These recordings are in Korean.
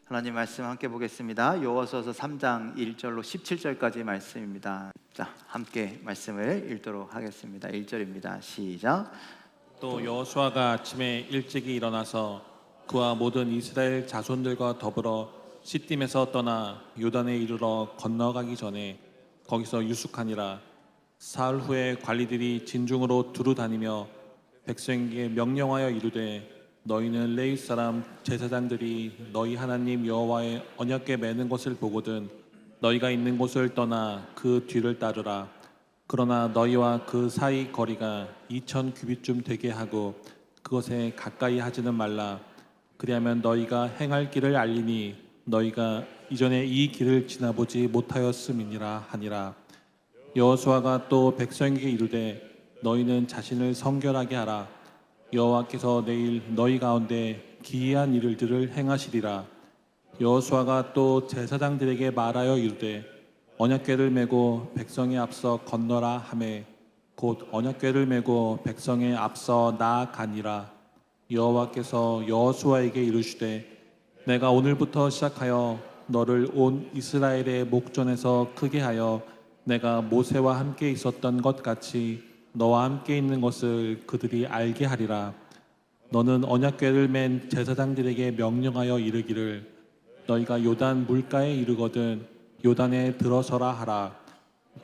하나님 말씀 함께 보겠습니다. 여호수아서 3장 1절로 17절까지 말씀입니다. 자, 함께 말씀을 읽도록 하겠습니다. 1절입니다. 시작. 또 여호수아가 아침에 일찍이 일어나서 그와 모든 이스라엘 자손들과 더불어 시딤에서 떠나 요단에 이르러 건너가기 전에 거기서 유숙하니라. 사흘 후에 관리들이 진중으로 두루 다니며 백성에게 명령하여 이르되 너희는 레위 사람 제사장들이 너희 하나님 여호와의 언약궤 매는 것을 보거든 너희가 있는 곳을 떠나 그 뒤를 따르라. 그러나 너희와 그 사이 거리가 2000 규빗쯤 되게 하고 그것에 가까이 하지는 말라. 그리하면 너희가 행할 길을 알리니 너희가 이전에 이 길을 지나보지 못하였음이니라 하니라. 여호수아가 또 백성에게 이르되 너희는 자신을 성결하게 하라. 여호와께서 내일 너희 가운데 기이한 일들을 행하시리라. 여호수아가 또 제사장들에게 말하여 이르되 언약궤를 메고 백성에 앞서 건너라 하매 곧 언약궤를 메고 백성에 앞서 나아가니라. 여호와께서 여호수아에게 이르시되 내가 오늘부터 시작하여 너를 온 이스라엘의 목전에서 크게 하여 내가 모세와 함께 있었던 것 같이 너와 함께 있는 것을 그들이 알게 하리라. 너는 언약궤를 맨 제사장들에게 명령하여 이르기를 너희가 요단 물가에 이르거든 요단에 들어서라 하라.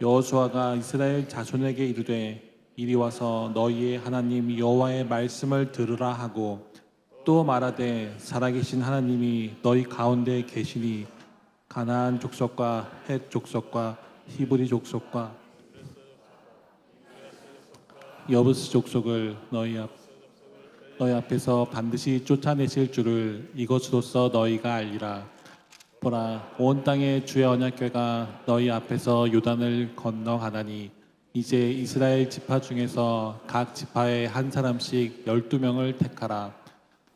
여호수아가 이스라엘 자손에게 이르되 이리 와서 너희의 하나님 여호와의 말씀을 들으라 하고 또 말하되 살아계신 하나님이 너희 가운데 계시니 가나안 족속과 헷 족속과 히브리 족속과 여부스 족속을 너희 앞에서 반드시 쫓아내실 줄을 이것으로써 너희가 알리라. 보라, 온 땅의 주의 언약궤가 너희 앞에서 요단을 건너가나니 이제 이스라엘 지파 중에서 각 지파에 한 사람씩 12명을 택하라.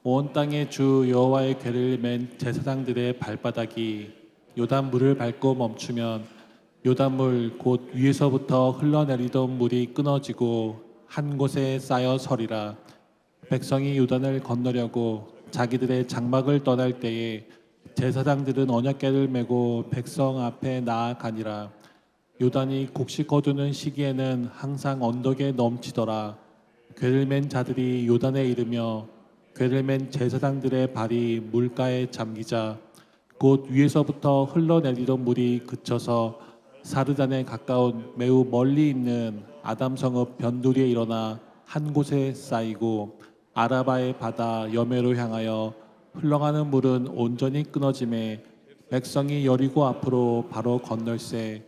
온 땅의 주 여호와의 궤를 맨 제사장들의 발바닥이 요단 물을 밟고 멈추면 요단물 곧 위에서부터 흘러내리던 물이 끊어지고 한 곳에 쌓여 서리라. 백성이 요단을 건너려고 자기들의 장막을 떠날 때에 제사장들은 언약궤를 메고 백성 앞에 나아가니라. 요단이 곡식 거두는 시기에는 항상 언덕에 넘치더라. 궤를 맨 자들이 요단에 이르며 궤를 맨 제사장들의 발이 물가에 잠기자 곧 위에서부터 흘러내리던 물이 그쳐서 사르단에 가까운 매우 멀리 있는 아담성읍 변두리에 일어나 한 곳에 쌓이고 아라바의 바다 여매로 향하여 흘러가는 물은 온전히 끊어짐에 백성이 여리고 앞으로 바로 건널세.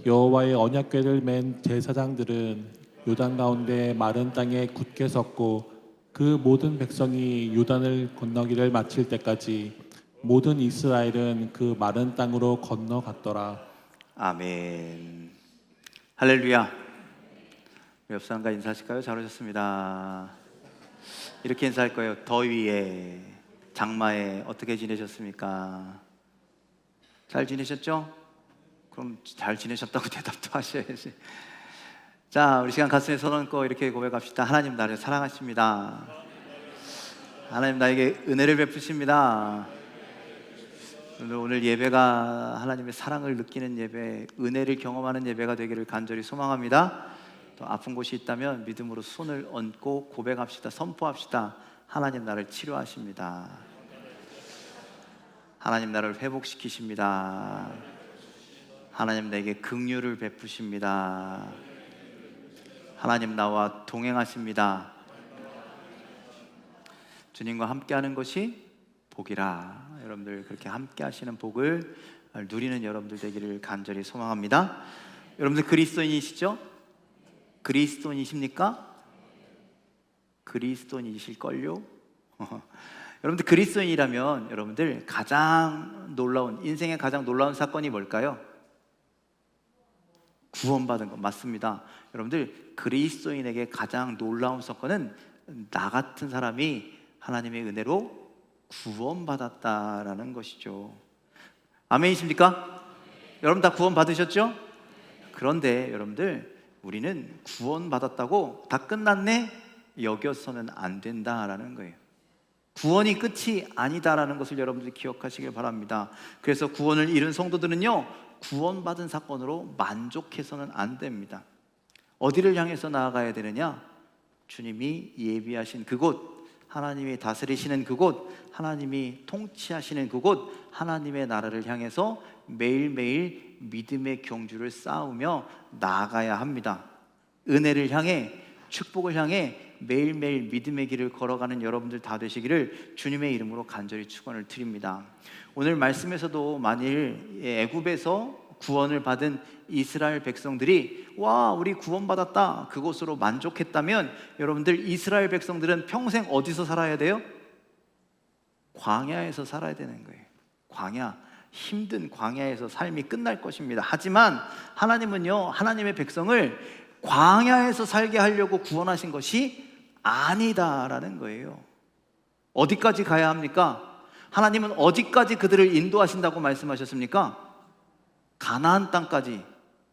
여호와의 언약궤를 맨 제사장들은 요단 가운데 마른 땅에 굳게 섰고 그 모든 백성이 요단을 건너기를 마칠 때까지 모든 이스라엘은 그 마른 땅으로 건너갔더라. 아멘. 할렐루야. 옆 사람과 인사하실까요? 잘 오셨습니다. 이렇게 인사할 거예요. 더위에 장마에 어떻게 지내셨습니까? 잘 지내셨죠? 그럼 잘 지내셨다고 대답도 하셔야지. 자, 우리 시간 가슴에 손 얹고 이렇게 고백합시다. 하나님 나를 사랑하십니다. 하나님 나에게 은혜를 베푸십니다. 오늘 예배가 하나님의 사랑을 느끼는 예배, 은혜를 경험하는 예배가 되기를 간절히 소망합니다. 또 아픈 곳이 있다면 믿음으로 손을 얹고 고백합시다. 선포합시다. 하나님 나를 치료하십니다. 하나님 나를 회복시키십니다. 하나님 내게 긍휼을 베푸십니다. 하나님 나와 동행하십니다. 주님과 함께하는 것이 복이라. 여러분들 그렇게 함께 하시는 복을 누리는 여러분들 되기를 간절히 소망합니다. 여러분들 그리스도인이시죠? 그리스도인이십니까? 그리스도인이실걸요? 여러분들 그리스도인이라면 여러분들 가장 놀라운, 인생의 가장 놀라운 사건이 뭘까요? 구원받은 것 맞습니다. 여러분들 그리스도인에게 가장 놀라운 사건은 나 같은 사람이 하나님의 은혜로 구원받았다라는 것이죠. 아멘이십니까? 여러분 다 구원받으셨죠? 그런데 여러분들 우리는 구원받았다고 다 끝났네 여겨서는 안 된다라는 거예요. 구원이 끝이 아니다라는 것을 여러분들이 기억하시길 바랍니다. 그래서 구원을 잃은 성도들은요, 구원받은 사건으로 만족해서는 안 됩니다. 어디를 향해서 나아가야 되느냐? 주님이 예비하신 그곳, 하나님이 다스리시는 그곳, 하나님이 통치하시는 그곳, 하나님의 나라를 향해서 매일매일 믿음의 경주를 쌓으며 나아가야 합니다. 은혜를 향해, 축복을 향해 매일매일 믿음의 길을 걸어가는 여러분들 다 되시기를 주님의 이름으로 간절히 축원을 드립니다. 오늘 말씀에서도 만일 애굽에서 구원을 받은 이스라엘 백성들이 와, 우리 구원받았다, 그곳으로 만족했다면 여러분들, 이스라엘 백성들은 평생 어디서 살아야 돼요? 광야에서 살아야 되는 거예요. 광야, 힘든 광야에서 삶이 끝날 것입니다. 하지만 하나님은요, 하나님의 백성을 광야에서 살게 하려고 구원하신 것이 아니다라는 거예요. 어디까지 가야 합니까? 하나님은 어디까지 그들을 인도하신다고 말씀하셨습니까? 가나안 땅까지.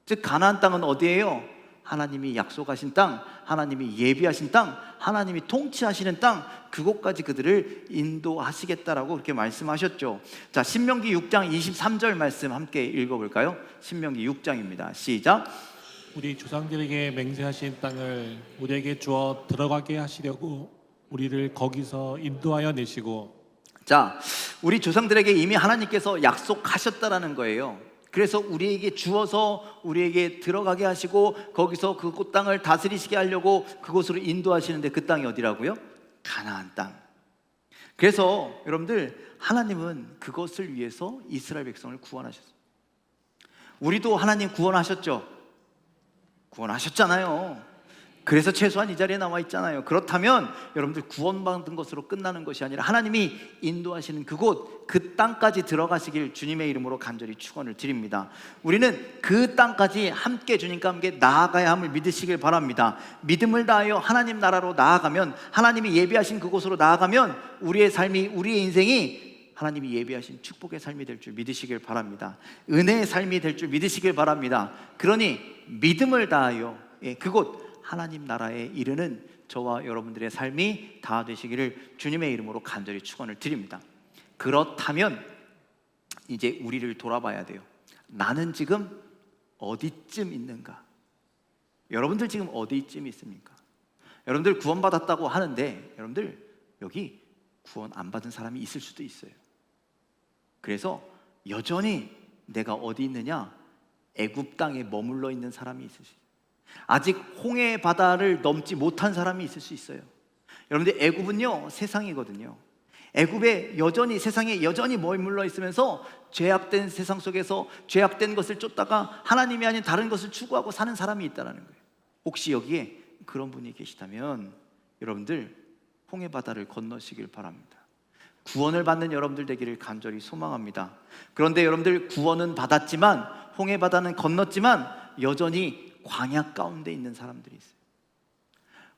즉 가나안 땅은 어디예요? 하나님이 약속하신 땅, 하나님이 예비하신 땅, 하나님이 통치하시는 땅, 그곳까지 그들을 인도하시겠다라고 그렇게 말씀하셨죠. 자, 신명기 6장 23절 말씀 함께 읽어볼까요? 신명기 6장입니다. 시작. 우리 조상들에게 맹세하신 땅을 우리에게 주어 들어가게 하시려고 우리를 거기서 인도하여 내시고. 자, 우리 조상들에게 이미 하나님께서 약속하셨다라는 거예요. 그래서 우리에게 주어서 우리에게 들어가게 하시고 거기서 그곳 땅을 다스리시게 하려고 그곳으로 인도하시는데, 그 땅이 어디라고요? 가나안 땅. 그래서 여러분들, 하나님은 그것을 위해서 이스라엘 백성을 구원하셨어요. 우리도 하나님 구원하셨죠? 구원하셨잖아요. 그래서 최소한 이 자리에 나와 있잖아요. 그렇다면 여러분들, 구원받은 것으로 끝나는 것이 아니라 하나님이 인도하시는 그곳, 그 땅까지 들어가시길 주님의 이름으로 간절히 축원을 드립니다. 우리는 그 땅까지 함께 주님과 함께 나아가야 함을 믿으시길 바랍니다. 믿음을 다하여 하나님 나라로 나아가면, 하나님이 예비하신 그곳으로 나아가면 우리의 삶이, 우리의 인생이 하나님이 예비하신 축복의 삶이 될 줄 믿으시길 바랍니다. 은혜의 삶이 될 줄 믿으시길 바랍니다. 그러니 믿음을 다하여 그곳 하나님 나라에 이르는 저와 여러분들의 삶이 다 되시기를 주님의 이름으로 간절히 축원을 드립니다. 그렇다면 이제 우리를 돌아봐야 돼요. 나는 지금 어디쯤 있는가? 여러분들 지금 어디쯤 있습니까? 여러분들 구원받았다고 하는데, 여러분들 여기 구원 안 받은 사람이 있을 수도 있어요. 그래서 여전히 내가 어디 있느냐? 애굽 땅에 머물러 있는 사람이 있을 수 있어요. 아직 홍해 바다를 넘지 못한 사람이 있을 수 있어요. 여러분들, 애굽은요 세상이거든요. 애굽에 여전히, 세상에 여전히 머물러 있으면서 죄악된 세상 속에서 죄악된 것을 쫓다가 하나님이 아닌 다른 것을 추구하고 사는 사람이 있다는 거예요. 혹시 여기에 그런 분이 계시다면 여러분들, 홍해 바다를 건너시길 바랍니다. 구원을 받는 여러분들 되기를 간절히 소망합니다. 그런데 여러분들, 구원은 받았지만, 홍해 바다는 건넜지만 여전히 광야 가운데 있는 사람들이 있어요.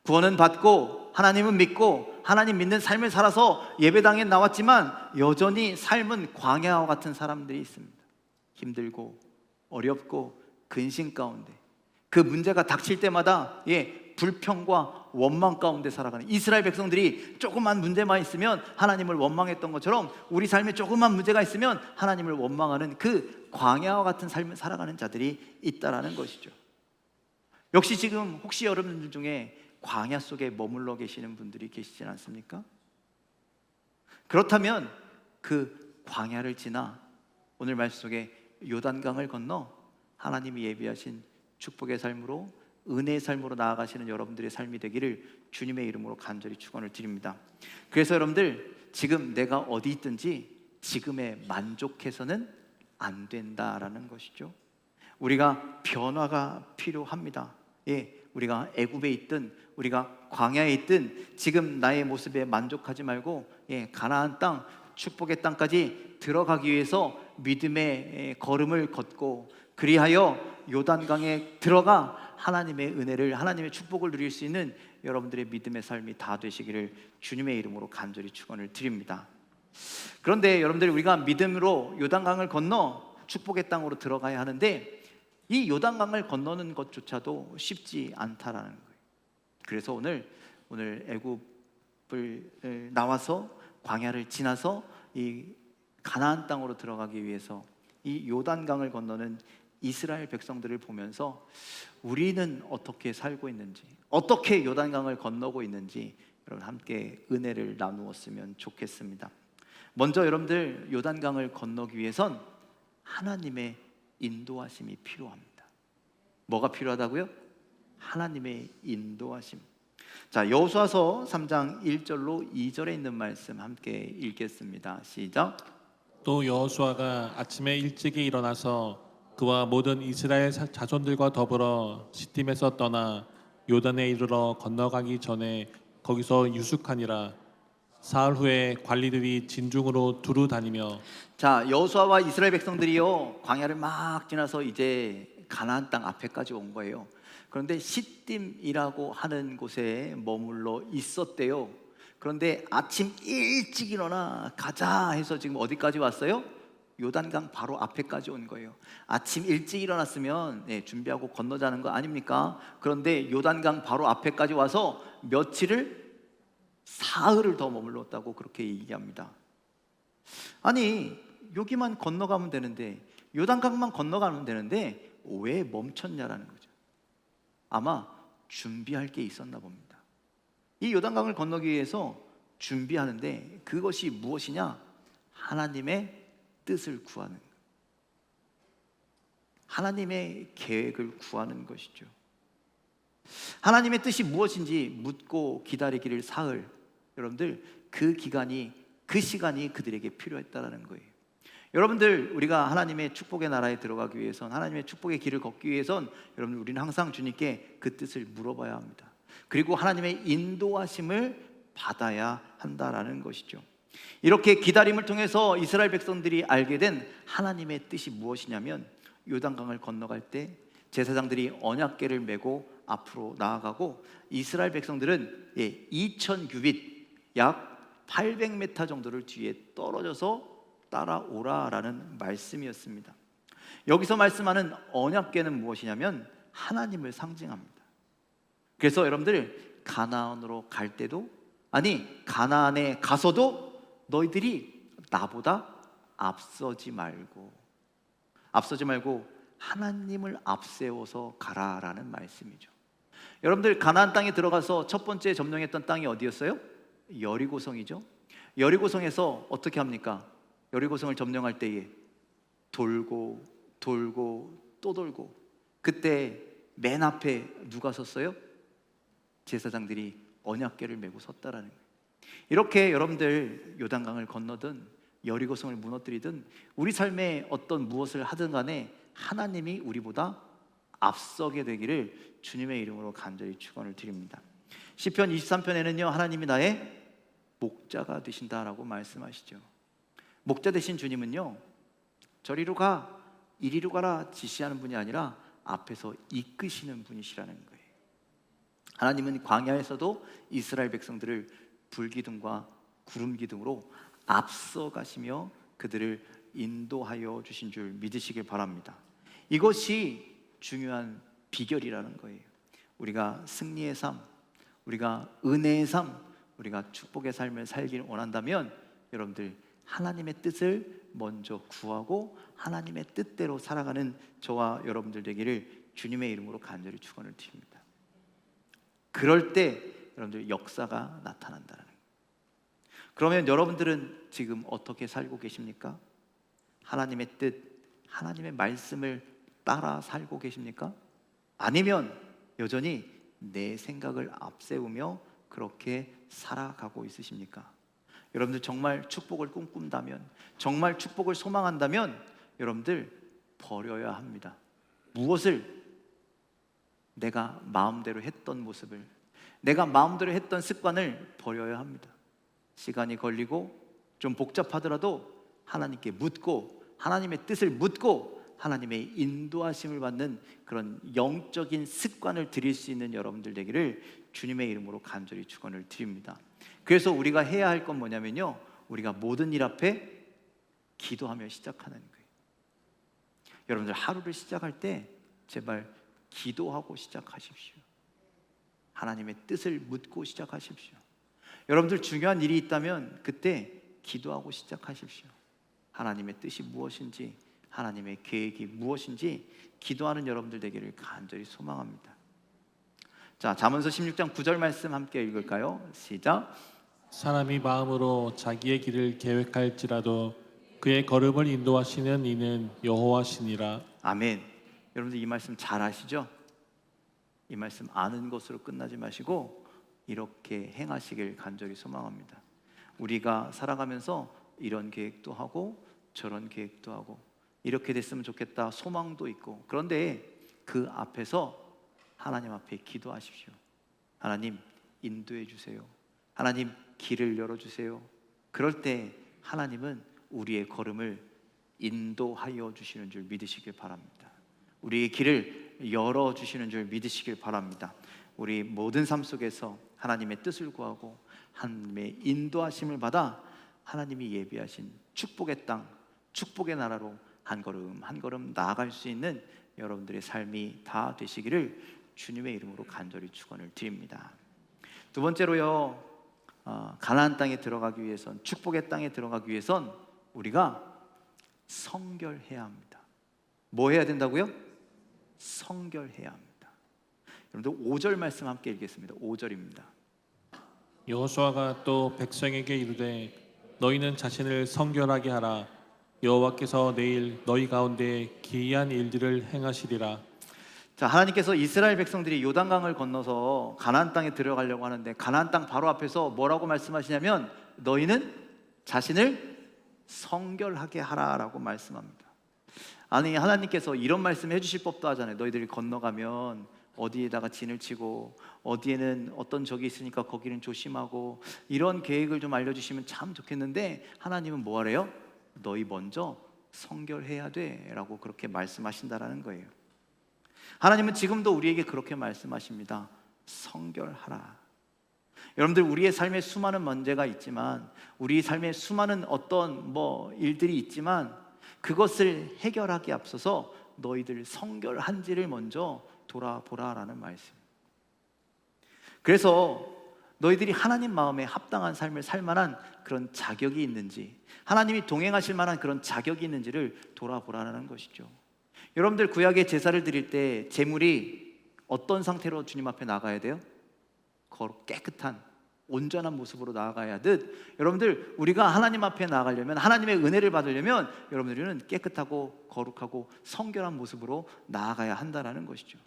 구원은 받고 하나님은 믿고 하나님 믿는 삶을 살아서 예배당에 나왔지만 여전히 삶은 광야와 같은 사람들이 있습니다. 힘들고 어렵고 근심 가운데, 그 문제가 닥칠 때마다 불평과 원망 가운데 살아가는 이스라엘 백성들이 조그만 문제만 있으면 하나님을 원망했던 것처럼 우리 삶에 조그만 문제가 있으면 하나님을 원망하는 그 광야와 같은 삶을 살아가는 자들이 있다라는 것이죠. 역시 지금 혹시 여러분들 중에 광야 속에 머물러 계시는 분들이 계시진 않습니까? 그렇다면 그 광야를 지나 오늘 말씀 속에 요단강을 건너 하나님이 예비하신 축복의 삶으로, 은혜의 삶으로 나아가시는 여러분들의 삶이 되기를 주님의 이름으로 간절히 축원을 드립니다. 그래서 여러분들, 지금 내가 어디 있든지 지금에 만족해서는 안 된다라는 것이죠. 우리가 변화가 필요합니다. 우리가 애굽에 있든 우리가 광야에 있든 지금 나의 모습에 만족하지 말고 가나안 땅, 축복의 땅까지 들어가기 위해서 믿음의 걸음을 걷고, 그리하여 요단강에 들어가 하나님의 은혜를, 하나님의 축복을 누릴 수 있는 여러분들의 믿음의 삶이 다 되시기를 주님의 이름으로 간절히 축원을 드립니다. 그런데 여러분들, 우리가 믿음으로 요단강을 건너 축복의 땅으로 들어가야 하는데 이 요단강을 건너는 것조차도 쉽지 않다라는 거예요. 그래서 오늘 애굽을 나와서 광야를 지나서 이 가나안 땅으로 들어가기 위해서 이 요단강을 건너는 이스라엘 백성들을 보면서 우리는 어떻게 살고 있는지, 어떻게 요단강을 건너고 있는지 여러분 함께 은혜를 나누었으면 좋겠습니다. 먼저 여러분들 요단강을 건너기 위해선 하나님의 인도하심이 필요합니다. 뭐가 필요하다고요? 하나님의 인도하심. 자, 여호수아서 3장 1절로 2절에 있는 말씀 함께 읽겠습니다. 시작. 또 여호수아가 아침에 일찍이 일어나서 그와 모든 이스라엘 자손들과 더불어 시팀에서 떠나 요단에 이르러 건너가기 전에 거기서 유숙하니라. 사흘 후에 관리들이 진중으로 두루 다니며 자, 여호수아와 이스라엘 백성들이요 광야를 막 지나서 이제 가나안 땅 앞에까지 온 거예요. 그런데 시딤이라고 하는 곳에 머물러 있었대요. 그런데 아침 일찍 일어나 가자 해서 지금 어디까지 왔어요? 요단강 바로 앞에까지 온 거예요. 아침 일찍 일어났으면 준비하고 건너자는 거 아닙니까? 그런데 요단강 바로 앞에까지 와서 며칠을 사흘을 더 머물렀다고 그렇게 얘기합니다. 아니 여기만 건너가면 되는데, 요단강만 건너가면 되는데 왜 멈췄냐라는 거죠. 아마 준비할 게 있었나 봅니다. 이 요단강을 건너기 위해서 준비하는데 그것이 무엇이냐? 하나님의 뜻을 구하는 것, 하나님의 계획을 구하는 것이죠. 하나님의 뜻이 무엇인지 묻고 기다리기를 사흘. 여러분들 그 시간이 그들에게 필요했다라는 거예요. 여러분들 우리가 하나님의 축복의 나라에 들어가기 위해선, 하나님의 축복의 길을 걷기 위해선 여러분 우리는 항상 주님께 그 뜻을 물어봐야 합니다. 그리고 하나님의 인도하심을 받아야 한다라는 것이죠. 이렇게 기다림을 통해서 이스라엘 백성들이 알게 된 하나님의 뜻이 무엇이냐면, 요단강을 건너갈 때 제사장들이 언약궤를 메고 앞으로 나아가고 이스라엘 백성들은 2000규빗 약 800m 정도를 뒤에 떨어져서 따라오라라는 말씀이었습니다. 여기서 말씀하는 언약궤는 무엇이냐면 하나님을 상징합니다. 그래서 여러분들 가나안으로 갈 때도, 아니 가나안에 가서도 너희들이 나보다 앞서지 말고 하나님을 앞세워서 가라라는 말씀이죠. 여러분들 가나안 땅에 들어가서 첫 번째 점령했던 땅이 어디였어요? 여리고성이죠. 여리고성에서 어떻게 합니까? 여리고성을 점령할 때에 돌고 또 돌고, 그때 맨 앞에 누가 섰어요? 제사장들이 언약궤를 메고 섰다라는 거예요. 이렇게 여러분들 요단강을 건너든 여리고성을 무너뜨리든 우리 삶에 어떤 무엇을 하든 간에 하나님이 우리보다 앞서게 되기를 주님의 이름으로 간절히 축원을 드립니다. 시편 23편에는요 하나님이 나의 목자가 되신다라고 말씀하시죠. 목자 되신 주님은요 저리로 가 이리로 가라 지시하는 분이 아니라 앞에서 이끄시는 분이시라는 거예요. 하나님은 광야에서도 이스라엘 백성들을 불기둥과 구름기둥으로 앞서 가시며 그들을 인도하여 주신 줄 믿으시길 바랍니다. 이것이 중요한 비결이라는 거예요. 우리가 승리의 삶, 우리가 은혜의 삶, 우리가 축복의 삶을 살기를 원한다면 여러분들 하나님의 뜻을 먼저 구하고 하나님의 뜻대로 살아가는 저와 여러분들 되기를 주님의 이름으로 간절히 축원을 드립니다. 그럴 때 여러분들 역사가 나타난다는 거예요. 그러면 여러분들은 지금 어떻게 살고 계십니까? 하나님의 뜻, 하나님의 말씀을 따라 살고 계십니까? 아니면 여전히 내 생각을 앞세우며 그렇게 살아가고 있으십니까? 여러분들 정말 축복을 꿈꾼다면, 정말 축복을 소망한다면 여러분들 버려야 합니다. 무엇을? 내가 마음대로 했던 모습을, 내가 마음대로 했던 습관을 버려야 합니다. 시간이 걸리고 좀 복잡하더라도 하나님께 묻고 하나님의 뜻을 묻고 하나님의 인도하심을 받는 그런 영적인 습관을 들일 수 있는 여러분들 되기를 주님의 이름으로 간절히 축원을 드립니다. 그래서 우리가 해야 할 건 뭐냐면요, 우리가 모든 일 앞에 기도하며 시작하는 거예요. 여러분들 하루를 시작할 때 제발 기도하고 시작하십시오. 하나님의 뜻을 묻고 시작하십시오. 여러분들 중요한 일이 있다면 그때 기도하고 시작하십시오. 하나님의 뜻이 무엇인지, 하나님의 계획이 무엇인지 기도하는 여러분들 되기를 간절히 소망합니다. 자, 잠언서 16장 9절 말씀 함께 읽을까요? 시작. 사람이 마음으로 자기의 길을 계획할지라도 그의 걸음을 인도하시는 이는 여호와시니라. 아멘. 여러분들 이 말씀 잘 아시죠? 이 말씀 아는 것으로 끝나지 마시고 이렇게 행하시길 간절히 소망합니다. 우리가 살아가면서 이런 계획도 하고 저런 계획도 하고 이렇게 됐으면 좋겠다 소망도 있고, 그런데 그 앞에서 하나님 앞에 기도하십시오. 하나님 인도해 주세요. 하나님 길을 열어주세요. 그럴 때 하나님은 우리의 걸음을 인도하여 주시는 줄 믿으시길 바랍니다. 우리의 길을 열어주시는 줄 믿으시길 바랍니다. 우리 모든 삶 속에서 하나님의 뜻을 구하고 하나님의 인도하심을 받아 하나님이 예비하신 축복의 땅, 축복의 나라로 한 걸음 한 걸음 나아갈 수 있는 여러분들의 삶이 다 되시기를 주님의 이름으로 간절히 축원을 드립니다. 두 번째로요, 가나안 땅에 들어가기 위해선, 축복의 땅에 들어가기 위해선 우리가 성결해야 합니다. 뭐 해야 된다고요? 성결해야 합니다. 여러분들 5절 말씀 함께 읽겠습니다. 5절입니다. 여호수아가 또 백성에게 이르되 너희는 자신을 성결하게 하라. 여호와께서 내일 너희 가운데 기이한 일들을 행하시리라. 자, 하나님께서 이스라엘 백성들이 요단강을 건너서 가나안 땅에 들어가려고 하는데 가나안 땅 바로 앞에서 뭐라고 말씀하시냐면 너희는 자신을 성결하게 하라라고 말씀합니다. 아니, 하나님께서 이런 말씀 해주실 법도 하잖아요. 너희들이 건너가면 어디에다가 진을 치고 어디에는 어떤 적이 있으니까 거기는 조심하고 이런 계획을 좀 알려주시면 참 좋겠는데 하나님은 뭐 하래요? 너희 먼저 성결해야 돼 라고 그렇게 말씀하신다라는 거예요. 하나님은 지금도 우리에게 그렇게 말씀하십니다. 성결하라. 여러분들, 우리의 삶에 수많은 문제가 있지만, 우리 삶에 수많은 어떤 일들이 있지만 그것을 해결하기 앞서서 너희들 성결한지를 먼저 돌아보라라는 말씀. 그래서 너희들이 하나님 마음에 합당한 삶을 살 만한 그런 자격이 있는지, 하나님이 동행하실 만한 그런 자격이 있는지를 돌아보라는 것이죠. 여러분들, 구약의 제사를 드릴 때 제물이 어떤 상태로 주님 앞에 나가야 돼요? 깨끗한 온전한 모습으로 나아가야 하듯, 여러분들, 우리가 하나님 앞에 나아가려면, 하나님의 은혜를 받으려면 여러분들은 깨끗하고 거룩하고 성결한 모습으로 나아가야 한다는 것이죠.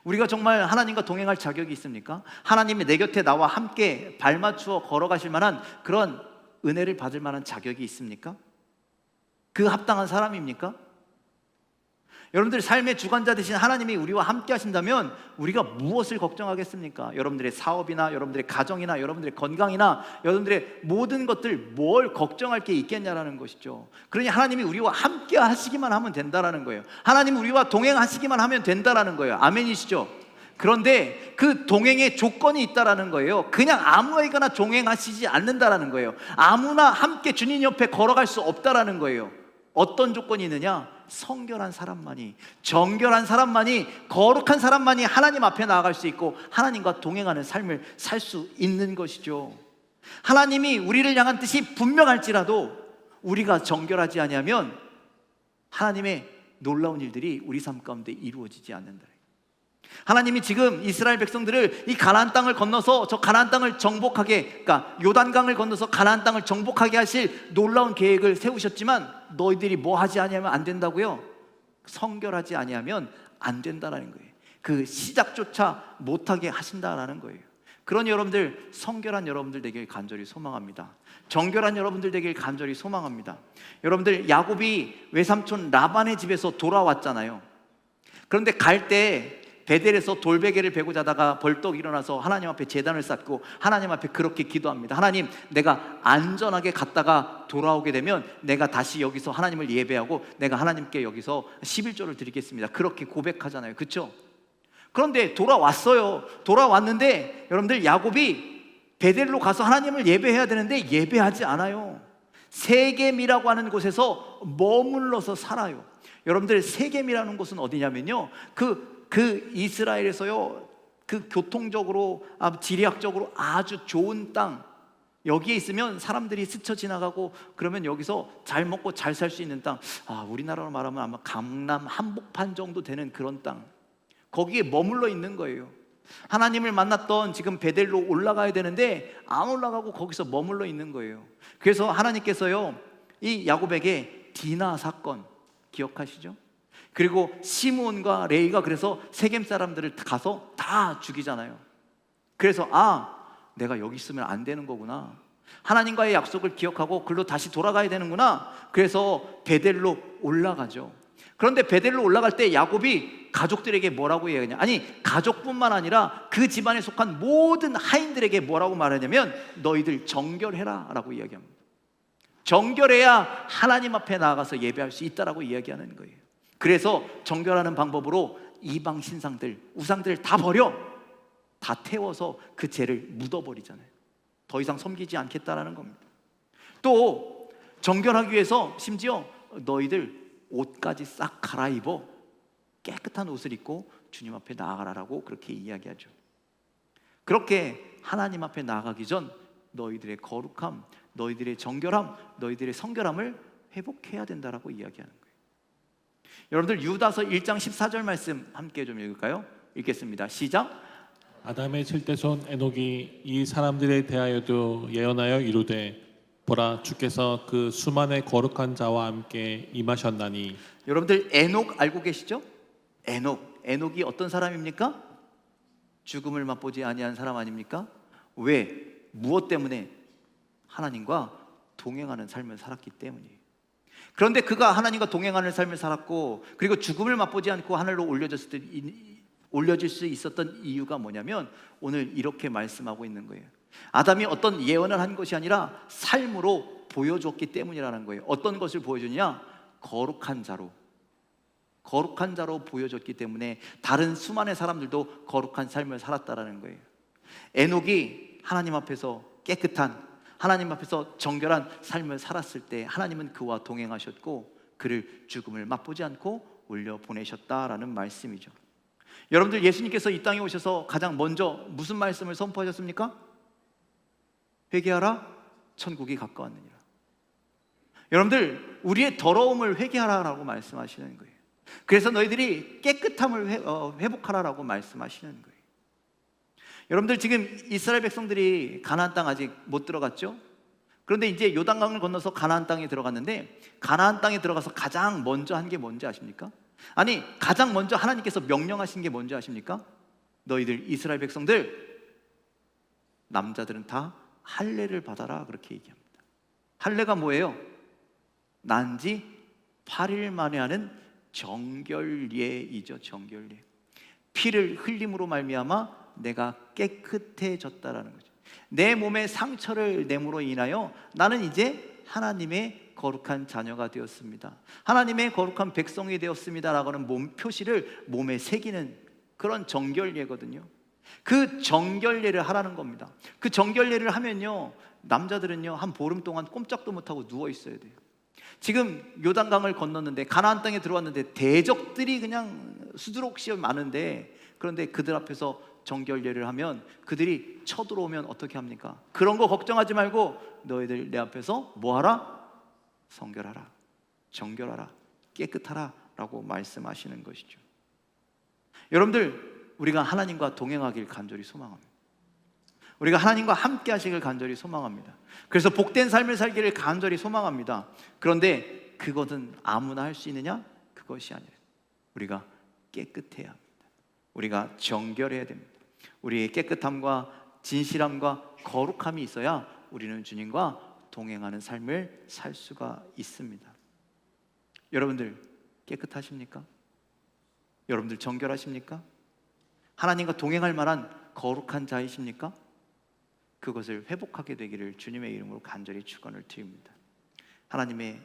우리가 정말 하나님과 동행할 자격이 있습니까? 하나님이 내 곁에 나와 함께 발맞추어 걸어가실 만한 그런 은혜를 받을 만한 자격이 있습니까? 그 합당한 사람입니까? 여러분들, 삶의 주관자 되신 하나님이 우리와 함께 하신다면 우리가 무엇을 걱정하겠습니까? 여러분들의 사업이나 여러분들의 가정이나 여러분들의 건강이나 여러분들의 모든 것들 뭘 걱정할 게 있겠냐라는 것이죠. 그러니 하나님이 우리와 함께 하시기만 하면 된다라는 거예요. 하나님 우리와 동행하시기만 하면 된다라는 거예요. 아멘이시죠? 그런데 그 동행의 조건이 있다라는 거예요. 그냥 아무에게나 동행하시지 않는다라는 거예요. 아무나 함께 주님 옆에 걸어갈 수 없다라는 거예요. 어떤 조건이 있느냐? 성결한 사람만이, 정결한 사람만이, 거룩한 사람만이 하나님 앞에 나아갈 수 있고 하나님과 동행하는 삶을 살 수 있는 것이죠. 하나님이 우리를 향한 뜻이 분명할지라도 우리가 정결하지 아니하면 하나님의 놀라운 일들이 우리 삶 가운데 이루어지지 않는다. 하나님이 지금 이스라엘 백성들을 이 가나안 땅을 건너서 저 가나안 땅을 정복하게, 그러니까 요단강을 건너서 가나안 땅을 정복하게 하실 놀라운 계획을 세우셨지만 너희들이 뭐 하지 아니하면 안 된다고요? 성결하지 아니하면 안 된다라는 거예요. 그 시작조차 못하게 하신다라는 거예요. 그런 여러분들, 성결한 여러분들 되길 간절히 소망합니다. 정결한 여러분들 되길 간절히 소망합니다. 여러분들, 야곱이 외삼촌 라반의 집에서 돌아왔잖아요. 그런데 갈 때 베델에서 돌베개를 베고 자다가 벌떡 일어나서 하나님 앞에 제단을 쌓고 하나님 앞에 그렇게 기도합니다. 하나님, 내가 안전하게 갔다가 돌아오게 되면 내가 다시 여기서 하나님을 예배하고 내가 하나님께 여기서 11조를 드리겠습니다. 그렇게 고백하잖아요. 그렇죠? 그런데 돌아왔어요. 돌아왔는데 여러분들, 야곱이 베델로 가서 하나님을 예배해야 되는데 예배하지 않아요. 세겜이라고 하는 곳에서 머물러서 살아요. 여러분들, 세겜이라는 곳은 어디냐면요, 그 이스라엘에서요, 그 교통적으로, 지리학적으로 아주 좋은 땅, 여기에 있으면 사람들이 스쳐 지나가고 그러면 여기서 잘 먹고 잘 살 수 있는 땅, 우리나라로 말하면 아마 강남 한복판 정도 되는 그런 땅, 거기에 머물러 있는 거예요. 하나님을 만났던 지금 베델로 올라가야 되는데 안 올라가고 거기서 머물러 있는 거예요. 그래서 하나님께서요, 이 야곱에게 디나 사건 기억하시죠? 그리고 시므온과 레위가 그래서 세겜 사람들을 가서 다 죽이잖아요. 그래서 내가 여기 있으면 안 되는 거구나, 하나님과의 약속을 기억하고 글로 다시 돌아가야 되는구나. 그래서 베델로 올라가죠. 그런데 베델로 올라갈 때 야곱이 가족들에게 뭐라고 얘기하냐, 아니 가족뿐만 아니라 그 집안에 속한 모든 하인들에게 뭐라고 말하냐면 너희들 정결해라 라고 이야기합니다. 정결해야 하나님 앞에 나아가서 예배할 수 있다라고 이야기하는 거예요. 그래서 정결하는 방법으로 이방 신상들, 우상들을 다 버려, 다 태워서 그 죄를 묻어버리잖아요. 더 이상 섬기지 않겠다라는 겁니다. 또 정결하기 위해서 심지어 너희들 옷까지 싹 갈아입어 깨끗한 옷을 입고 주님 앞에 나아가라라고 그렇게 이야기하죠. 그렇게 하나님 앞에 나아가기 전 너희들의 거룩함, 너희들의 정결함, 너희들의 성결함을 회복해야 된다라고 이야기하는 거예요. 여러분들 유다서 1장 14절 말씀 함께 좀 읽을까요? 읽겠습니다. 시작. 아담의 7대손 에녹이 이 사람들에 대하여도 예언하여 이르되 보라 주께서 그 수만의 거룩한 자와 함께 임하셨나니. 여러분들 에녹 알고 계시죠? 에녹이 어떤 사람입니까? 죽음을 맛보지 아니한 사람 아닙니까? 왜? 무엇 때문에? 하나님과 동행하는 삶을 살았기 때문이에요. 그런데 그가 하나님과 동행하는 삶을 살았고 그리고 죽음을 맛보지 않고 하늘로 올려질 수 있었던 이유가 뭐냐면 오늘 이렇게 말씀하고 있는 거예요. 아담이 어떤 예언을 한 것이 아니라 삶으로 보여줬기 때문이라는 거예요. 어떤 것을 보여주냐? 거룩한 자로 보여줬기 때문에 다른 수많은 사람들도 거룩한 삶을 살았다라는 거예요. 에녹이 하나님 앞에서 깨끗한, 하나님 앞에서 정결한 삶을 살았을 때 하나님은 그와 동행하셨고 그를 죽음을 맛보지 않고 올려보내셨다라는 말씀이죠. 여러분들 예수님께서 이 땅에 오셔서 가장 먼저 무슨 말씀을 선포하셨습니까? 회개하라, 천국이 가까웠느니라. 여러분들 우리의 더러움을 회개하라라고 말씀하시는 거예요. 그래서 너희들이 깨끗함을 회복하라라고 말씀하시는 거예요. 여러분들 지금 이스라엘 백성들이 가나안 땅 아직 못 들어갔죠? 그런데 이제 요단강을 건너서 가나안 땅에 들어갔는데 가나안 땅에 들어가서 가장 먼저 한 게 뭔지 아십니까? 아니 가장 먼저 하나님께서 명령하신 게 뭔지 아십니까? 너희들 이스라엘 백성들 남자들은 다 할례를 받아라 그렇게 얘기합니다. 할례가 뭐예요? 난지 8일 만에 하는 정결예이죠. 정결예. 피를 흘림으로 말미암아 내가 깨끗해졌다라는 거죠. 내 몸의 상처를 내므로 인하여 나는 이제 하나님의 거룩한 자녀가 되었습니다. 하나님의 거룩한 백성이 되었습니다 라고는 몸 표시를 몸에 새기는 그런 정결예거든요. 그 정결예를 하라는 겁니다. 그 정결예를 하면요 남자들은요 한 보름 동안 꼼짝도 못하고 누워 있어야 돼요. 지금 요단강을 건넜는데 가나안 땅에 들어왔는데 대적들이 그냥 수두룩이 많은데 그런데 그들 앞에서 정결예를 하면 그들이 쳐들어오면 어떻게 합니까? 그런 거 걱정하지 말고 너희들 내 앞에서 뭐하라? 성결하라, 정결하라, 깨끗하라 라고 말씀하시는 것이죠. 여러분들 우리가 하나님과 동행하길 간절히 소망합니다. 우리가 하나님과 함께 하시길 간절히 소망합니다. 그래서 복된 삶을 살기를 간절히 소망합니다. 그런데 그것은 아무나 할 수 있느냐? 그것이 아니라 우리가 깨끗해야 합니다. 우리가 정결해야 됩니다. 우리의 깨끗함과 진실함과 거룩함이 있어야 우리는 주님과 동행하는 삶을 살 수가 있습니다. 여러분들 깨끗하십니까? 여러분들 정결하십니까? 하나님과 동행할 만한 거룩한 자이십니까? 그것을 회복하게 되기를 주님의 이름으로 간절히 축원을 드립니다. 하나님의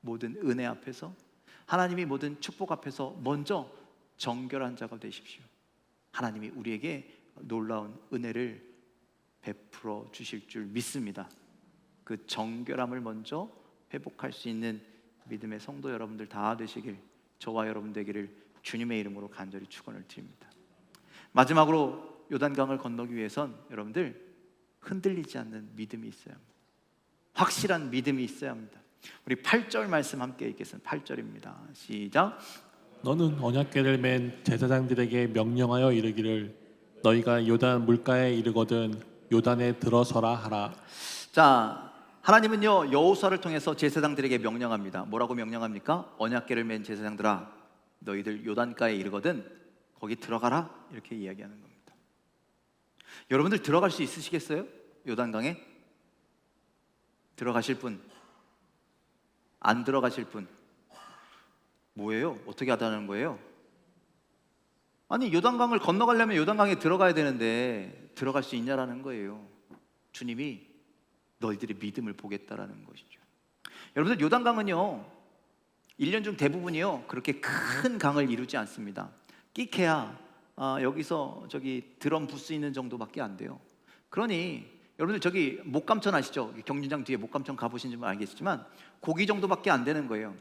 모든 은혜 앞에서, 하나님의 모든 축복 앞에서 먼저 정결한 자가 되십시오. 하나님이 우리에게 놀라운 은혜를 베풀어 주실 줄 믿습니다. 그 정결함을 먼저 회복할 수 있는 믿음의 성도 여러분들 다 되시길, 저와 여러분 되기를 주님의 이름으로 간절히 축원을 드립니다. 마지막으로 요단강을 건너기 위해선 여러분들 흔들리지 않는 믿음이 있어야 합니다. 확실한 믿음이 있어야 합니다. 우리 8절 말씀 함께 읽겠습니다. 8절입니다. 시작. 너는 언약궤를 맨 제사장들에게 명령하여 이르기를 너희가 요단 물가에 이르거든 요단에 들어서라 하라. 자, 하나님은요 여호수아를 통해서 제사장들에게 명령합니다. 뭐라고 명령합니까? 언약궤를 맨 제사장들아, 너희들 요단가에 이르거든 거기 들어가라, 이렇게 이야기하는 겁니다. 여러분들 들어갈 수 있으시겠어요? 요단강에 들어가실 분, 안 들어가실 분, 뭐예요? 어떻게 하다는 거예요? 아니, 요단강을 건너가려면 요단강에 들어가야 되는데 들어갈 수 있냐라는 거예요. 주님이 너희들의 믿음을 보겠다라는 것이죠. 여러분들, 요단강은요 1년 중 대부분이요 그렇게 큰 강을 이루지 않습니다. 끼케야 여기서 저기 드럼 부스 있는 정도밖에 안 돼요. 그러니 여러분들 저기 목감천 아시죠? 경륜장 뒤에 목감천 가보신지 알겠지만 고기 정도밖에 안 되는 거예요.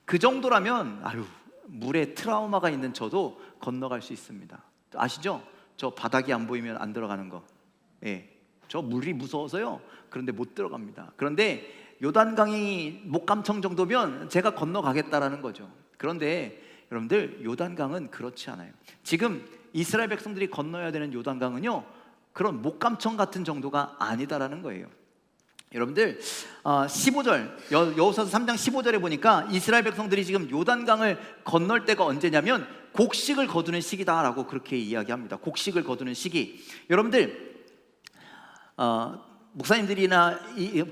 그 정도라면 물에 트라우마가 있는 저도 건너갈 수 있습니다. 아시죠? 저 바닥이 안 보이면 안 들어가는 거. 예, 저 물이 무서워서요 그런데 못 들어갑니다. 그런데 요단강이 목감청 정도면 제가 건너가겠다라는 거죠. 그런데 여러분들, 요단강은 그렇지 않아요. 지금 이스라엘 백성들이 건너야 되는 요단강은요 그런 목감청 같은 정도가 아니다라는 거예요. 여러분들 15절 여호수아서 3장 15절에 보니까 이스라엘 백성들이 지금 요단강을 건널 때가 언제냐면 곡식을 거두는 시기다라고 그렇게 이야기합니다. 곡식을 거두는 시기. 여러분들 목사님들이나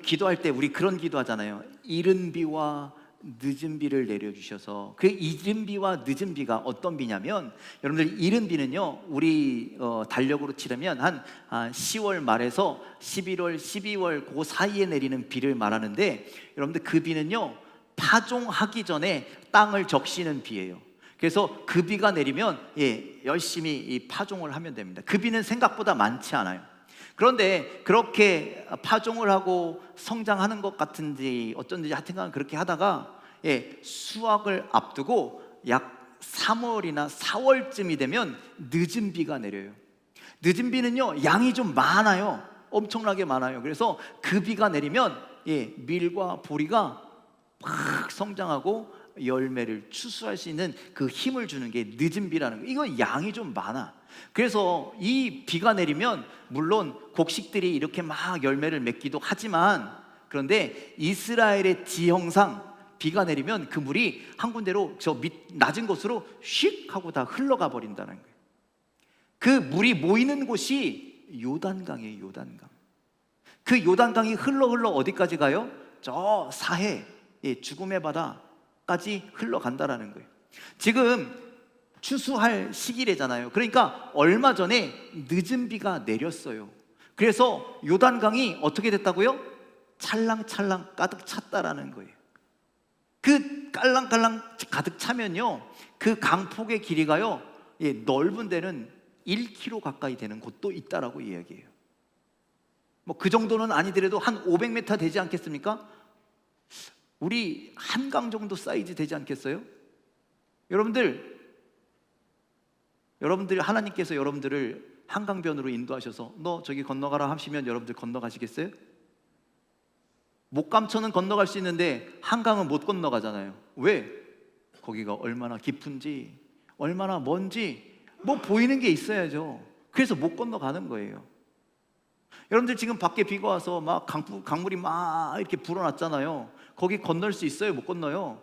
기도할 때 우리 그런 기도하잖아요. 이른 비와 늦은 비를 내려주셔서. 그 이른 비와 늦은 비가 어떤 비냐면, 여러분들 이른 비는요 우리 달력으로 치르면 한 10월 말에서 11월 12월 그 사이에 내리는 비를 말하는데, 여러분들 그 비는요 파종하기 전에 땅을 적시는 비예요. 그래서 그 비가 내리면 열심히 이 파종을 하면 됩니다. 그 비는 생각보다 많지 않아요. 그런데 그렇게 파종을 하고 성장하는 것 같은지 어쩐지 하여튼간 그렇게 하다가 수확을 앞두고 약 3월이나 4월쯤이 되면 늦은 비가 내려요. 늦은 비는요 양이 좀 많아요. 엄청나게 많아요. 그래서 그 비가 내리면 밀과 보리가 막 성장하고 열매를 추수할 수 있는 그 힘을 주는 게 늦은 비라는 거예요. 이거 양이 좀 많아. 그래서 이 비가 내리면 물론 곡식들이 이렇게 막 열매를 맺기도 하지만, 그런데 이스라엘의 지형상 비가 내리면 그 물이 한 군데로 저 낮은 곳으로 휙 하고 다 흘러가 버린다는 거예요. 그 물이 모이는 곳이 요단강이에요. 요단강. 그 요단강이 흘러 어디까지 가요? 저 사해, 죽음의 바다까지 흘러간다라는 거예요. 지금 추수할 시기래잖아요. 그러니까 얼마 전에 늦은 비가 내렸어요. 그래서 요단강이 어떻게 됐다고요? 찰랑찰랑 가득 찼다라는 거예요. 그 깔랑깔랑 가득 차면요 그 강폭의 길이가요 넓은 데는 1km 가까이 되는 곳도 있다라고 이야기해요. 뭐 그 정도는 아니더라도 한 500m 되지 않겠습니까? 우리 한강 정도 사이즈 되지 않겠어요? 여러분들 하나님께서 여러분들을 한강변으로 인도하셔서 너 저기 건너가라 하시면 여러분들 건너가시겠어요? 목감천은 건너갈 수 있는데 한강은 못 건너가잖아요. 왜? 거기가 얼마나 깊은지 얼마나 먼지 뭐 보이는 게 있어야죠. 그래서 못 건너가는 거예요. 여러분들 지금 밖에 비가 와서 막 강물이 막 이렇게 불어났잖아요. 거기 건널 수 있어요? 못 건너요?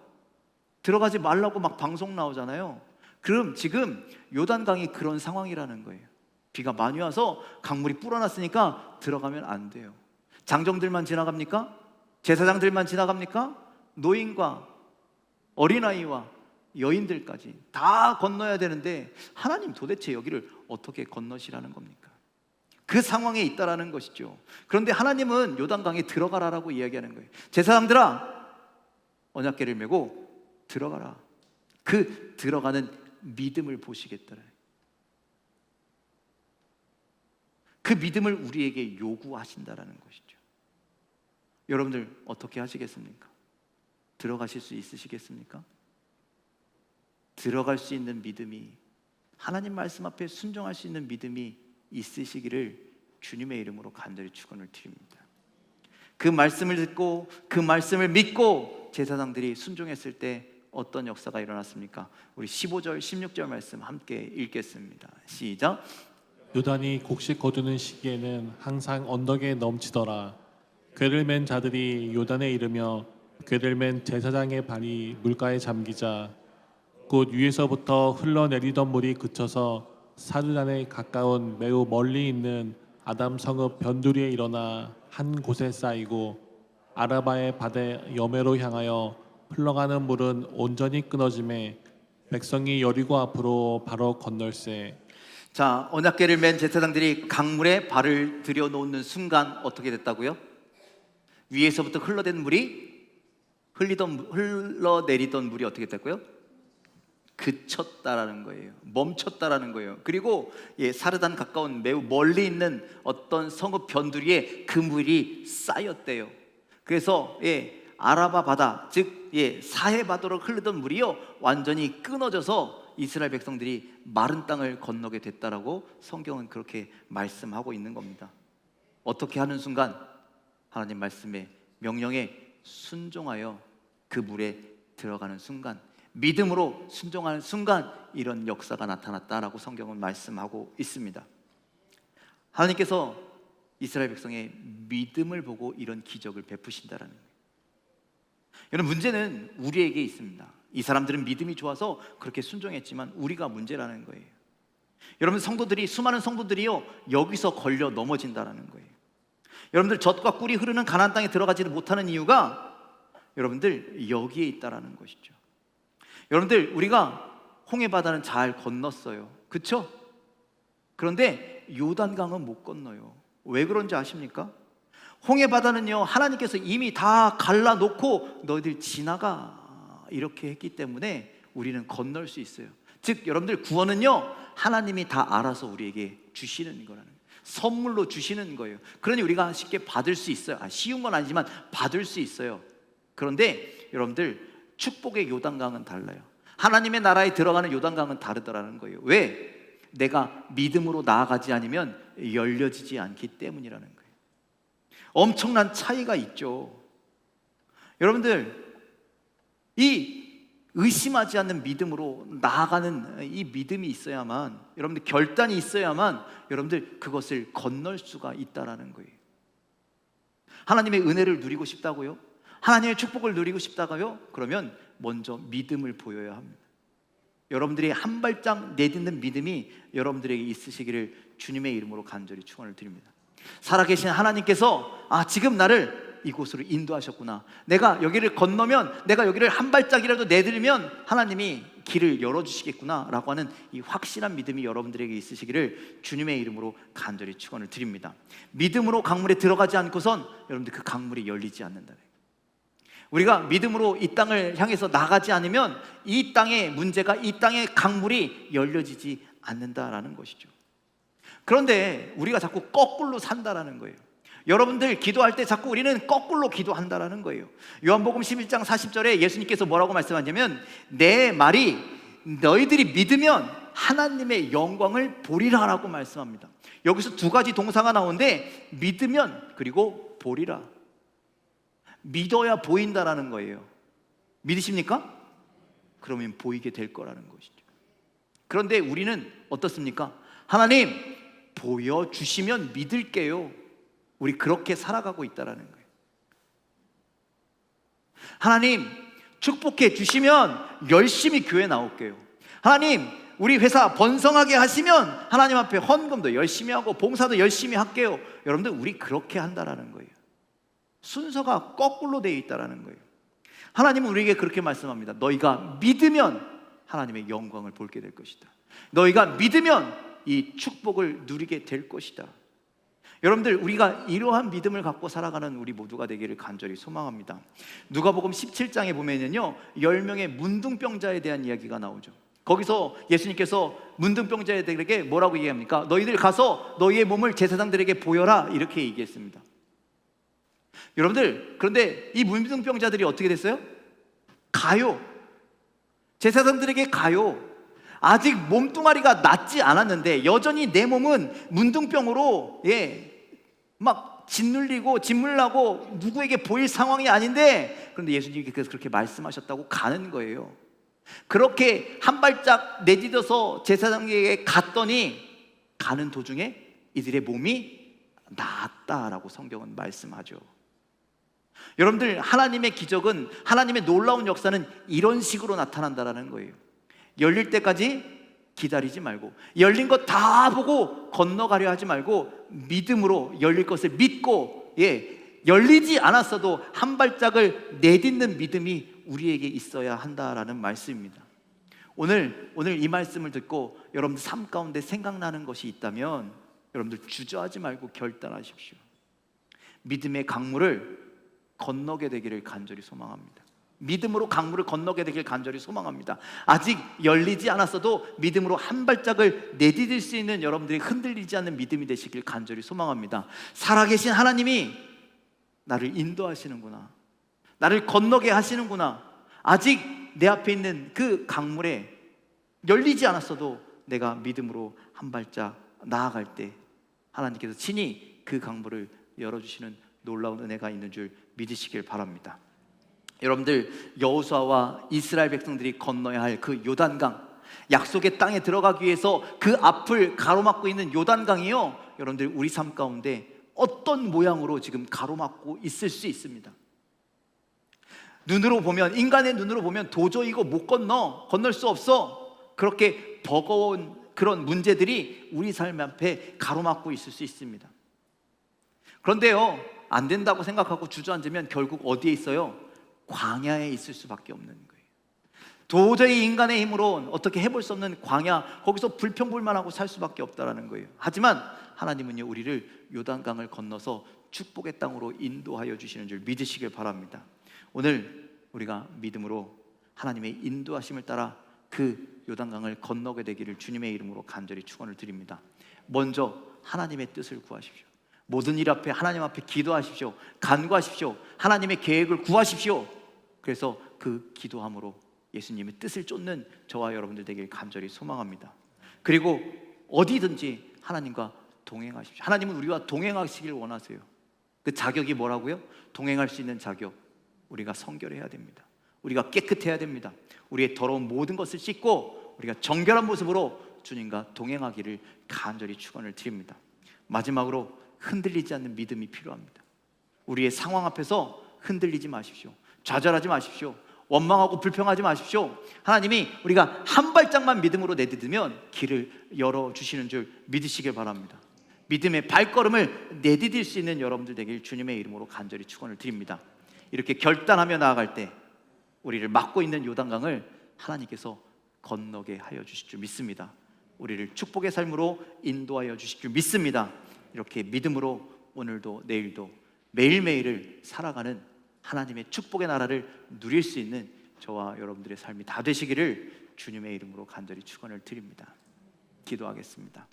들어가지 말라고 막 방송 나오잖아요. 그럼 지금 요단강이 그런 상황이라는 거예요. 비가 많이 와서 강물이 불어났으니까 들어가면 안 돼요. 장정들만 지나갑니까? 제사장들만 지나갑니까? 노인과 어린아이와 여인들까지 다 건너야 되는데 하나님 도대체 여기를 어떻게 건너시라는 겁니까? 그 상황에 있다라는 것이죠. 그런데 하나님은 요단강에 들어가라라고 이야기하는 거예요. 제사장들아, 언약궤를 메고 들어가라. 그 들어가는 믿음을 보시겠다는, 그 믿음을 우리에게 요구하신다라는 것이죠. 여러분들 어떻게 하시겠습니까? 들어가실 수 있으시겠습니까? 들어갈 수 있는 믿음이, 하나님 말씀 앞에 순종할 수 있는 믿음이 있으시기를 주님의 이름으로 간절히 축원을 드립니다. 그 말씀을 듣고 그 말씀을 믿고 제사장들이 순종했을 때 어떤 역사가 일어났습니까? 우리 15절, 16절 말씀 함께 읽겠습니다. 시작. 요단이 곡식 거두는 시기에는 항상 언덕에 넘치더라. 궤를 맨 자들이 요단에 이르며 궤를 맨 제사장의 발이 물가에 잠기자 곧 위에서부터 흘러내리던 물이 그쳐서 사르단에 가까운 매우 멀리 있는 아담 성읍 변두리에 일어나 한 곳에 쌓이고 아라바의 바다 여매로 향하여 흘러가는 물은 온전히 끊어짐에 백성이 여리고 앞으로 바로 건널세. 자, 언약궤를 맨 제사장들이 강물에 발을 들여놓는 순간 어떻게 됐다고요? 위에서부터 흘러내리던 물이 어떻게 됐고요? 그쳤다라는 거예요. 멈췄다라는 거예요. 그리고 사르단 가까운 매우 멀리 있는 어떤 성읍 변두리에 그 물이 쌓였대요. 그래서 아라바 바다, 즉 사해 바다로 흐르던 물이요 완전히 끊어져서 이스라엘 백성들이 마른 땅을 건너게 됐다라고 성경은 그렇게 말씀하고 있는 겁니다. 어떻게 하는 순간? 하나님 말씀에 명령에 순종하여 그 물에 들어가는 순간, 믿음으로 순종하는 순간 이런 역사가 나타났다라고 성경은 말씀하고 있습니다. 하나님께서 이스라엘 백성의 믿음을 보고 이런 기적을 베푸신다라는 거예요. 여러분, 문제는 우리에게 있습니다. 이 사람들은 믿음이 좋아서 그렇게 순종했지만 우리가 문제라는 거예요. 여러분, 수많은 성도들이요 여기서 걸려 넘어진다라는 거예요. 여러분들, 젖과 꿀이 흐르는 가나안 땅에 들어가지도 못하는 이유가 여러분들 여기에 있다라는 것이죠. 여러분들, 우리가 홍해 바다는 잘 건넜어요. 그렇죠? 그런데 요단강은 못 건너요. 왜 그런지 아십니까? 홍해 바다는요 하나님께서 이미 다 갈라놓고 너희들 지나가 이렇게 했기 때문에 우리는 건널 수 있어요. 즉 여러분들, 구원은요 하나님이 다 알아서 우리에게 주시는 거라는 거예요. 선물로 주시는 거예요. 그러니 우리가 쉽게 받을 수 있어요. 쉬운 건 아니지만 받을 수 있어요. 그런데 여러분들, 축복의 요단강은 달라요. 하나님의 나라에 들어가는 요단강은 다르더라는 거예요. 왜? 내가 믿음으로 나아가지 않으면 열려지지 않기 때문이라는 거예요. 엄청난 차이가 있죠. 여러분들, 이 의심하지 않는 믿음으로 나아가는 이 믿음이 있어야만, 여러분들 결단이 있어야만 여러분들 그것을 건널 수가 있다라는 거예요. 하나님의 은혜를 누리고 싶다고요? 하나님의 축복을 누리고 싶다고요? 그러면 먼저 믿음을 보여야 합니다. 여러분들이 한 발짝 내딛는 믿음이 여러분들에게 있으시기를 주님의 이름으로 간절히 축원을 드립니다. 살아계신 하나님께서 지금 나를 이곳으로 인도하셨구나, 내가 여기를 건너면, 내가 여기를 한 발짝이라도 내들면 하나님이 길을 열어주시겠구나 라고 하는 이 확실한 믿음이 여러분들에게 있으시기를 주님의 이름으로 간절히 축원을 드립니다. 믿음으로 강물에 들어가지 않고선 여러분들 그 강물이 열리지 않는다. 우리가 믿음으로 이 땅을 향해서 나가지 않으면 이 땅의 문제가, 이 땅의 강물이 열려지지 않는다라는 것이죠. 그런데 우리가 자꾸 거꾸로 산다라는 거예요. 여러분들 기도할 때 자꾸 우리는 거꾸로 기도한다라는 거예요. 요한복음 11장 40절에 예수님께서 뭐라고 말씀하냐면, 내 말이 너희들이 믿으면 하나님의 영광을 보리라 라고 말씀합니다. 여기서 두 가지 동사가 나오는데, 믿으면 그리고 보리라. 믿어야 보인다라는 거예요. 믿으십니까? 그러면 보이게 될 거라는 것이죠. 그런데 우리는 어떻습니까? 하나님 보여주시면 믿을게요. 우리 그렇게 살아가고 있다라는 거예요. 하나님 축복해 주시면 열심히 교회 나올게요. 하나님 우리 회사 번성하게 하시면 하나님 앞에 헌금도 열심히 하고 봉사도 열심히 할게요. 여러분들, 우리 그렇게 한다라는 거예요. 순서가 거꾸로 되어 있다라는 거예요. 하나님은 우리에게 그렇게 말씀합니다. 너희가 믿으면 하나님의 영광을 보게 될 것이다. 너희가 믿으면 이 축복을 누리게 될 것이다. 여러분들, 우리가 이러한 믿음을 갖고 살아가는 우리 모두가 되기를 간절히 소망합니다. 누가복음 17장에 보면요 10명의 문둥병자에 대한 이야기가 나오죠. 거기서 예수님께서 문둥병자들에게 뭐라고 얘기합니까? 너희들 가서 너희의 몸을 제사장들에게 보여라, 이렇게 얘기했습니다. 여러분들, 그런데 이 문둥병자들이 어떻게 됐어요? 가요. 제사장들에게 가요. 아직 몸뚱아리가 낫지 않았는데 여전히 내 몸은 문둥병으로 막 짓눌리고 짓물나고 누구에게 보일 상황이 아닌데, 그런데 예수님이 그렇게 말씀하셨다고 가는 거예요. 그렇게 한 발짝 내딛어서 제사장에게 갔더니 가는 도중에 이들의 몸이 나았다라고 성경은 말씀하죠. 여러분들, 하나님의 기적은, 하나님의 놀라운 역사는 이런 식으로 나타난다라는 거예요. 열릴 때까지 기다리지 말고, 열린 것 다 보고 건너가려 하지 말고 믿음으로 열릴 것을 믿고, 열리지 않았어도 한 발짝을 내딛는 믿음이 우리에게 있어야 한다라는 말씀입니다. 오늘 이 말씀을 듣고 여러분들 삶 가운데 생각나는 것이 있다면 여러분들 주저하지 말고 결단하십시오. 믿음의 강물을 건너게 되기를 간절히 소망합니다. 믿음으로 강물을 건너게 되길 간절히 소망합니다. 아직 열리지 않았어도 믿음으로 한 발짝을 내디딜 수 있는 여러분들이 흔들리지 않는 믿음이 되시길 간절히 소망합니다. 살아계신 하나님이 나를 인도하시는구나, 나를 건너게 하시는구나. 아직 내 앞에 있는 그 강물에 열리지 않았어도 내가 믿음으로 한 발짝 나아갈 때 하나님께서 친히 그 강물을 열어주시는 놀라운 은혜가 있는 줄 믿으시길 바랍니다. 여러분들, 여호수아와 이스라엘 백성들이 건너야 할 그 요단강, 약속의 땅에 들어가기 위해서 그 앞을 가로막고 있는 요단강이요, 여러분들 우리 삶 가운데 어떤 모양으로 지금 가로막고 있을 수 있습니다. 눈으로 보면, 인간의 눈으로 보면 도저히 이거 못 건널 수 없어. 그렇게 버거운 그런 문제들이 우리 삶 앞에 가로막고 있을 수 있습니다. 그런데요, 안 된다고 생각하고 주저앉으면 결국 어디에 있어요? 광야에 있을 수밖에 없는 거예요. 도저히 인간의 힘으로 어떻게 해볼 수 없는 광야, 거기서 불평불만하고 살 수밖에 없다라는 거예요. 하지만 하나님은요, 우리를 요단강을 건너서 축복의 땅으로 인도하여 주시는 줄 믿으시길 바랍니다. 오늘 우리가 믿음으로 하나님의 인도하심을 따라 그 요단강을 건너게 되기를 주님의 이름으로 간절히 축원을 드립니다. 먼저 하나님의 뜻을 구하십시오. 모든 일 앞에 하나님 앞에 기도하십시오. 간구하십시오. 하나님의 계획을 구하십시오. 그래서 그 기도함으로 예수님의 뜻을 쫓는 저와 여러분들 되길 간절히 소망합니다. 그리고 어디든지 하나님과 동행하십시오. 하나님은 우리와 동행하시길 원하세요. 그 자격이 뭐라고요? 동행할 수 있는 자격, 우리가 성결해야 됩니다. 우리가 깨끗해야 됩니다. 우리의 더러운 모든 것을 씻고 우리가 정결한 모습으로 주님과 동행하기를 간절히 축원을 드립니다. 마지막으로 흔들리지 않는 믿음이 필요합니다. 우리의 상황 앞에서 흔들리지 마십시오. 좌절하지 마십시오. 원망하고 불평하지 마십시오. 하나님이 우리가 한 발짝만 믿음으로 내딛으면 길을 열어주시는 줄 믿으시길 바랍니다. 믿음의 발걸음을 내디딜 수 있는 여러분들 되길 주님의 이름으로 간절히 축원을 드립니다. 이렇게 결단하며 나아갈 때 우리를 막고 있는 요단강을 하나님께서 건너게 하여 주실 줄 믿습니다. 우리를 축복의 삶으로 인도하여 주실 줄 믿습니다. 이렇게 믿음으로 오늘도 내일도 매일매일을 살아가는 하나님의 축복의 나라를 누릴 수 있는 저와 여러분들의 삶이 다 되시기를 주님의 이름으로 간절히 축원을 드립니다. 기도하겠습니다.